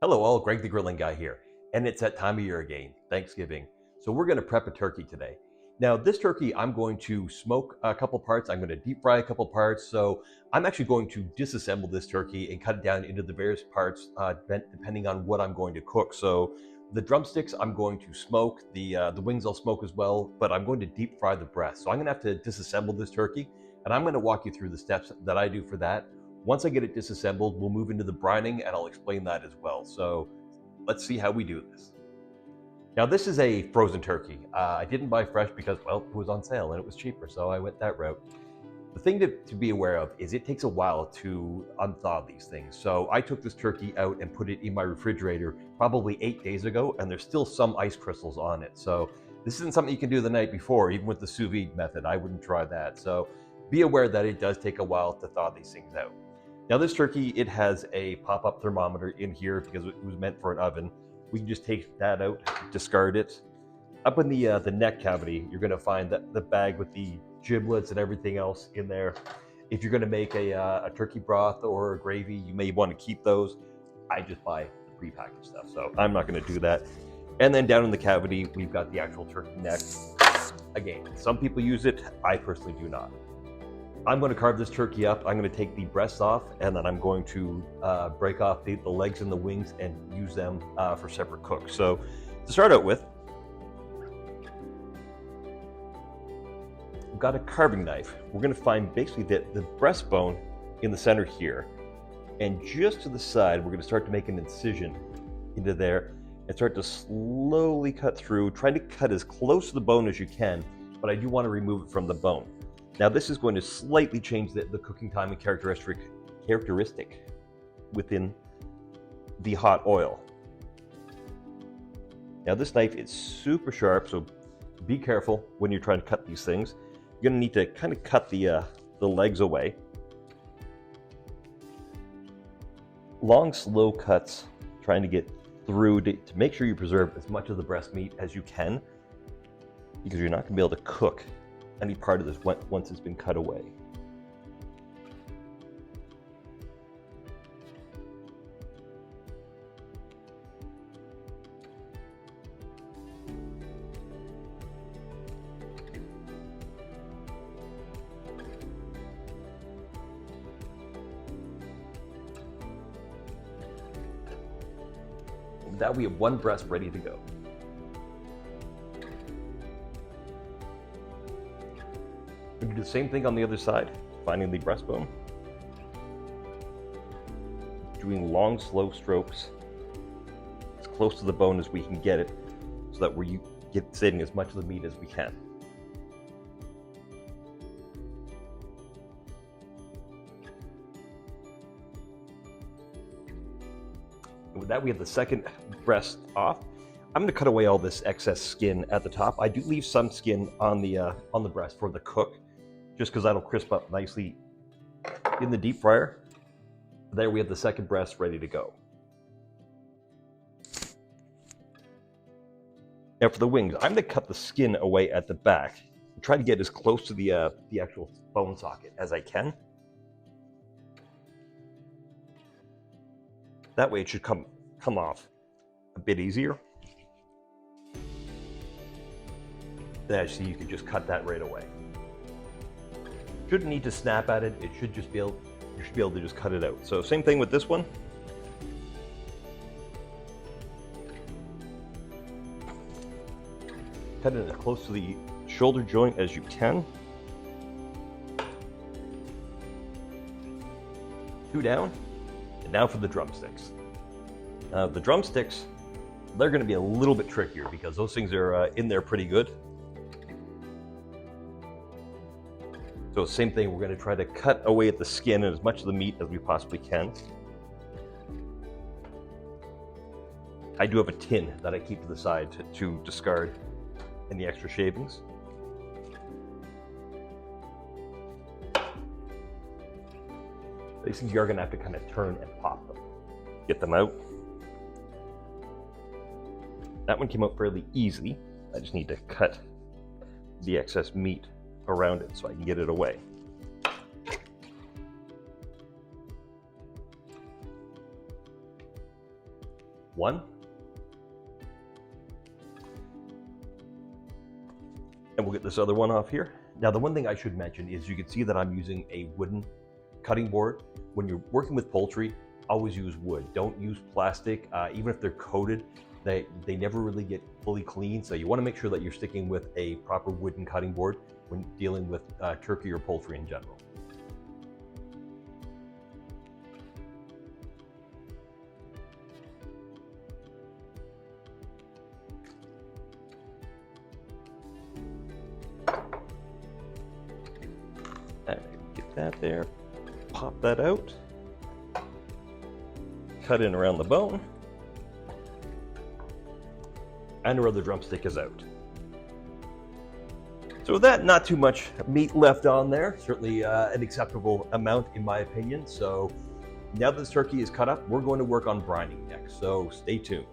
Hello all, Greg the Grilling Guy here, and it's that time of year again, Thanksgiving. So we're going to prep a turkey today. Now this turkey I'm going to smoke a couple parts, I'm going to deep fry a couple parts, so I'm actually going to disassemble this turkey and cut it down into the various parts depending on what I'm going to cook. So the drumsticks I'm going to smoke, the wings I'll smoke as well, but I'm going to deep fry the breast. So I'm going to have to disassemble this turkey, and I'm going to walk you through the steps that I do for that. Once I get it disassembled, we'll move into the brining and I'll explain that as well. So let's see how we do this. Now this is a frozen turkey. I didn't buy fresh because, well, it was on sale and it was cheaper, so I went that route. The thing to be aware of is it takes a while to unthaw these things. So I took this turkey out and put it in my refrigerator probably 8 days ago, and there's still some ice crystals on it. So this isn't something you can do the night before, even with the sous vide method. I wouldn't try that. So be aware that it does take a while to thaw these things out. Now this turkey, it has a pop-up thermometer in here because it was meant for an oven. We can just take that out, discard it. Up in the neck cavity, you're going to find the bag with the giblets and everything else in there. If you're going to make a turkey broth or a gravy, you may want to keep those. I just buy the prepackaged stuff, so I'm not going to do that. And then down in the cavity, we've got the actual turkey neck. Again, some people use it. I personally do not. I'm going to carve this turkey up. I'm going to take the breasts off, and then I'm going to break off the legs and the wings and use them for separate cooks. So to start out with, I've got a carving knife. We're going to find basically the breastbone in the center here, and just to the side, we're going to start to make an incision into there and start to slowly cut through, trying to cut as close to the bone as you can, but I do want to remove it from the bone. Now this is going to slightly change the cooking time and characteristic within the hot oil. Now this knife is super sharp, so be careful when you're trying to cut these things. You're going to need to kind of cut the legs away. Long, slow cuts, trying to get through to make sure you preserve as much of the breast meat as you can, because you're not going to be able to cook any part of this once it's been cut away. With that, we have one breast ready to go. We can do the same thing on the other side, finding the breastbone. Doing long, slow strokes, as close to the bone as we can get it, so that we're saving as much of the meat as we can. And with that, we have the second breast off. I'm going to cut away all this excess skin at the top. I do leave some skin on the breast for the cook, just because that'll crisp up nicely in the deep fryer. There we have the second breast ready to go. Now for the wings, I'm going to cut the skin away at the back and try to get as close to the actual bone socket as I can. That way it should come off a bit easier. Then actually you can just cut that right away. Shouldn't need to snap at it. It should just you should be able to just cut it out. So same thing with this one. Cut it as close to the shoulder joint as you can. 2 down. And now for the drumsticks. The drumsticks, they're going to be a little bit trickier because those things are in there pretty good. So same thing, we're going to try to cut away at the skin and as much of the meat as we possibly can. I do have a tin that I keep to the side to discard any extra shavings. These things you're going to have to kind of turn and pop them. Get them out. That one came out fairly easy. I just need to cut the excess meat around it so I can get it away. One. And we'll get this other one off here. Now, the one thing I should mention is you can see that I'm using a wooden cutting board. When you're working with poultry, always use wood. Don't use plastic. Even if they're coated, they never really get fully clean. So you want to make sure that you're sticking with a proper wooden cutting board when dealing with turkey or poultry in general. Get that there, pop that out, cut in around the bone, and our other drumstick is out. So with that, not too much meat left on there, certainly an acceptable amount in my opinion. So now that this turkey is cut up, we're going to work on brining next, so stay tuned.